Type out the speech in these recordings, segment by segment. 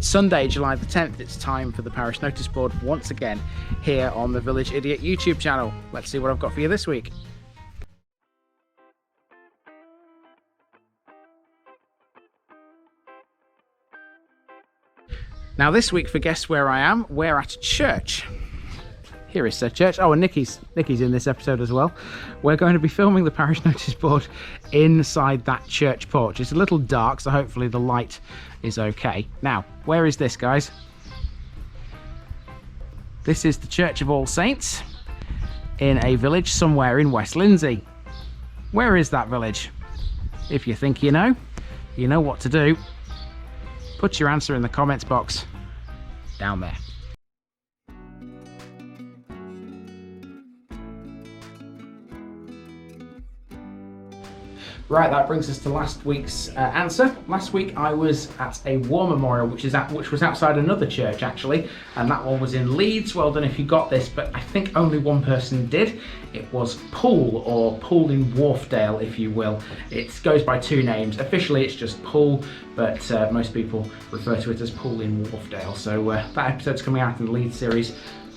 It's Sunday, July the 10th. It's time for the Parish Noticeboard once again here on the Village Idiot YouTube channel. Let's see what I've got for you this week. Now this week, for Guess Where I Am, we're at a church. Here is said church. Oh, and Nikki's in this episode as well. We're going to be filming the Parish Noticeboard inside that church porch. It's a little dark, so hopefully the light is okay. Now, where is this, guys? This is the Church of All Saints in a village somewhere in West Lindsey. Where is that village? If you think you know what to do. Put your answer in the comments box down there. Right, that brings us to last week's answer. Last week I was at a war memorial, which was outside another church actually, and that one was in Leeds. Well done if you got this, but I think only one person did. It was Poole, or Poole in Wharfdale, if you will. It goes by two names. Officially it's just Poole, but most people refer to it as Poole in Wharfdale. So that episode's coming out in the Leeds series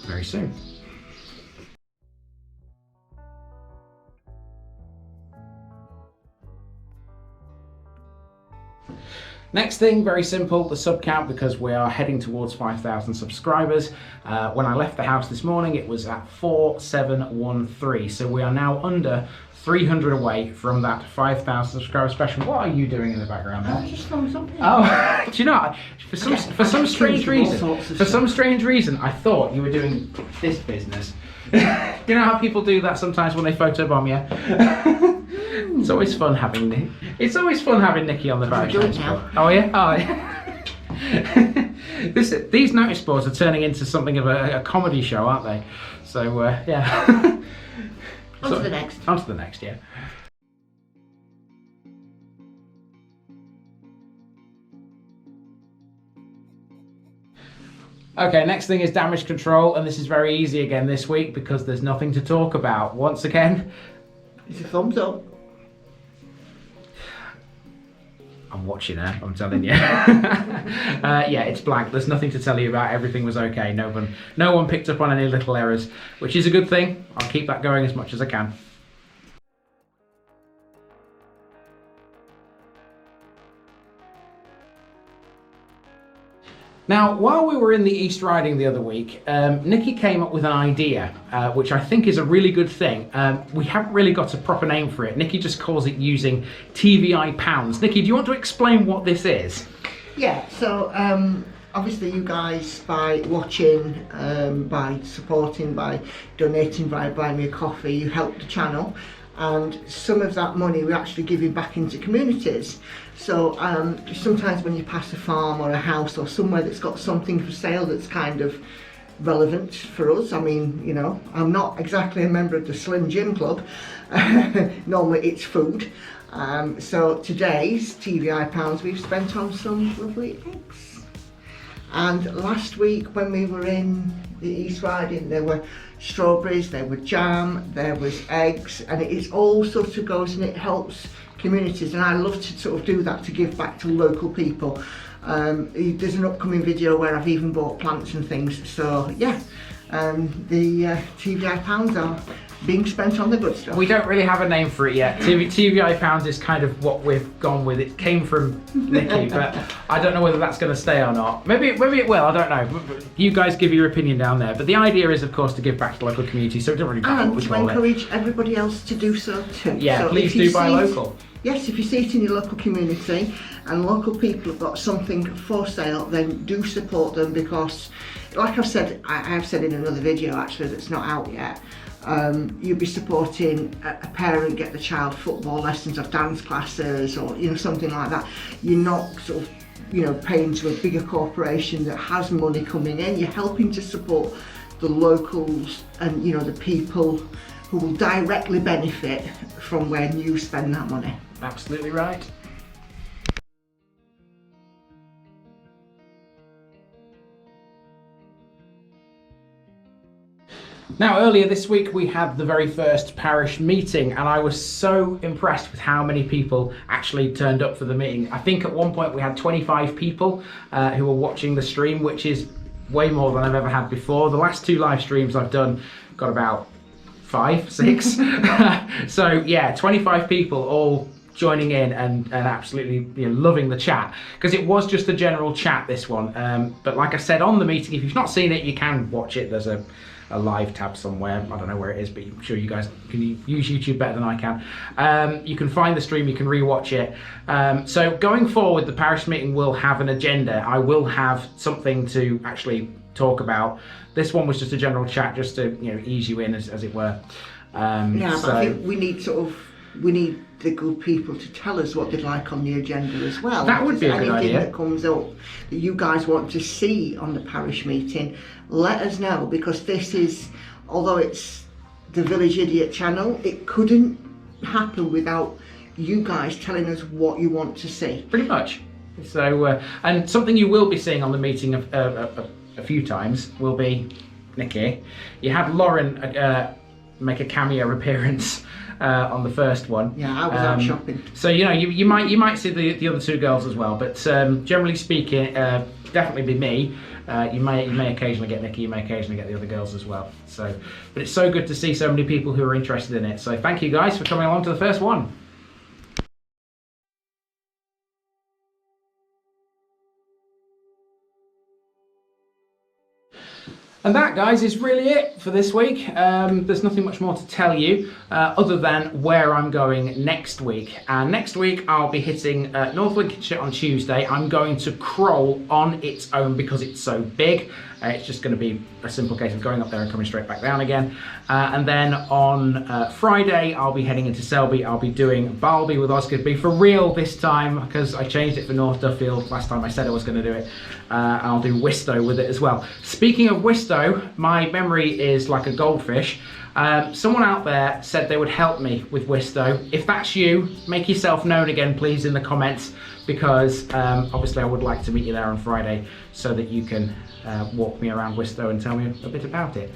very soon. Next thing, very simple, the sub count, because we are heading towards 5,000 subscribers. When I left the house this morning, it was at 4713, so we are now under 300 away from that 5,000 subscriber special. What are you doing in the background there? I just found something. Oh, do you know, for some strange reason, I thought you were doing this business. You know how people do that sometimes when they photobomb you? It's always fun having Nikki on the Parish Noticeboard. Oh yeah? Oh yeah. These notice boards are turning into something of a comedy show, aren't they? So yeah. On to the next. On to the next, yeah. Okay, next thing is damage control, and this is very easy again this week because there's nothing to talk about. Once again, it's a thumbs up. I'm watching her, I'm telling you. Yeah, it's blank. There's nothing to tell you about. Everything was okay. No one picked up on any little errors, which is a good thing. I'll keep that going as much as I can. Now, while we were in the East Riding the other week, Nikki came up with an idea, which I think is a really good thing. We haven't really got a proper name for it. Nikki just calls it using TVI Pounds. Nikki, do you want to explain what this is? Yeah, so obviously you guys, by watching, by supporting, by donating, by buying me a coffee, you help the channel. And some of that money we're actually giving back into communities. So sometimes when you pass a farm or a house or somewhere that's got something for sale that's kind of relevant for us, I mean, you know, I'm not exactly a member of the Slim Jim Club. Normally it's food. So today's TVI Pounds we've spent on some lovely eggs. And last week when we were in the East Riding, there were strawberries, there were jam, there was eggs, and it all sort of goes and it helps communities, and I love to sort of do that to give back to local people. There's an upcoming video where I've even bought plants and things, so yeah, the TVI Pounds are being spent on the good stuff. We don't really have a name for it yet. TVI Pounds is kind of what we've gone with. It came from Nikki, but I don't know whether that's going to stay or not. Maybe it will, I don't know. You guys give your opinion down there. But the idea is, of course, to give back to local communities, so it doesn't really matter what we call it. And to encourage everybody else to do so too. Yeah, so please do buy local. Yes, if you see it in your local community and local people have got something for sale, then do support them, because like I've said, I have said in another video actually that's not out yet, you'll be supporting a parent get the child football lessons or dance classes, or you know, something like that. You're not sort of, you know, paying to a bigger corporation that has money coming in. You're helping to support the locals and, you know, the people who will directly benefit from when you spend that money. Absolutely right. Now, earlier this week we had the very first parish meeting, and I was so impressed with how many people actually turned up for the meeting. I think at one point we had 25 people who were watching the stream, which is way more than I've ever had before. The last 2 live streams I've done got about 5, 6. So yeah, 25 people all joining in and absolutely, you know, loving the chat, because it was just a general chat, this one. But like I said on the meeting, if you've not seen it, you can watch it. There's a live tab somewhere, I don't know where it is, but I'm sure you guys can use YouTube better than I can. You can find the stream, you can rewatch it. So going forward, the parish meeting will have an agenda. I will have something to actually talk about. This one was just a general chat, just to, you know, ease you in, as it were. Yeah, but I think we need the good people to tell us what they'd like on the agenda as well. That would be a good idea. Anything that comes up that you guys want to see on the parish meeting, let us know, because this is, although it's the Village Idiot channel, it couldn't happen without you guys telling us what you want to see. Pretty much. So, and something you will be seeing on the meeting a few times will be Nikki. You had Lauren make a cameo appearance on the first one. Yeah, I was out shopping. So you know, you might see the other 2 girls as well, but generally speaking, definitely be me. You may occasionally get Nikki, you may occasionally get the other girls as well. So, but it's so good to see so many people who are interested in it. So thank you guys for coming along to the first one. And that, guys, is really it for this week. There's nothing much more to tell you other than where I'm going next week. And next week I'll be hitting North Lincolnshire on Tuesday. I'm going to Kroll on its own because it's so big. It's just going to be a simple case of going up there and coming straight back down again. And then on Friday I'll be heading into Selby. I'll be doing Barlby with Osgoodby for real this time, because I changed it for North Duffield last time I said I was going to do it. I'll do Wistow with it as well. Speaking of Wistow, my memory is like a goldfish. Someone out there said they would help me with Wistow. If that's you, make yourself known again, please, in the comments, because obviously I would like to meet you there on Friday so that you can walk me around Wistow and tell me a bit about it.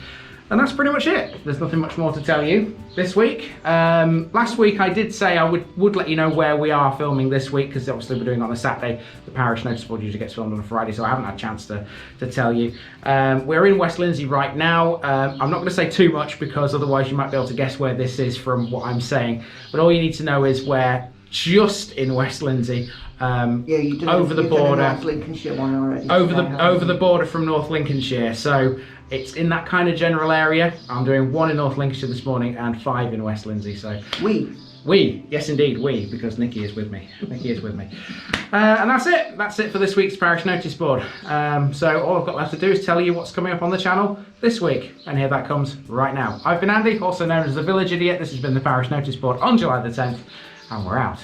And that's pretty much it. There's nothing much more to tell you this week. Last week I did say I would let you know where we are filming this week, because obviously we're doing it on a Saturday. The Parish Noticeboard usually gets filmed on a Friday, so I haven't had a chance to tell you. We're in West Lindsey right now. I'm not going to say too much, because otherwise you might be able to guess where this is from what I'm saying. But all you need to know is we're just in West Lindsey. Over the border, North Lincolnshire one already. Over the border from North Lincolnshire. So it's in that kind of general area. I'm doing 1 in North Lincolnshire this morning and 5 in West Lindsey. So yes indeed, because Nikki is with me. And that's it. That's it for this week's Parish Noticeboard. So all I've got left to do is tell you what's coming up on the channel this week, and here that comes right now. I've been Andy, also known as the Village Idiot. This has been the Parish Noticeboard on July the 10th, and we're out.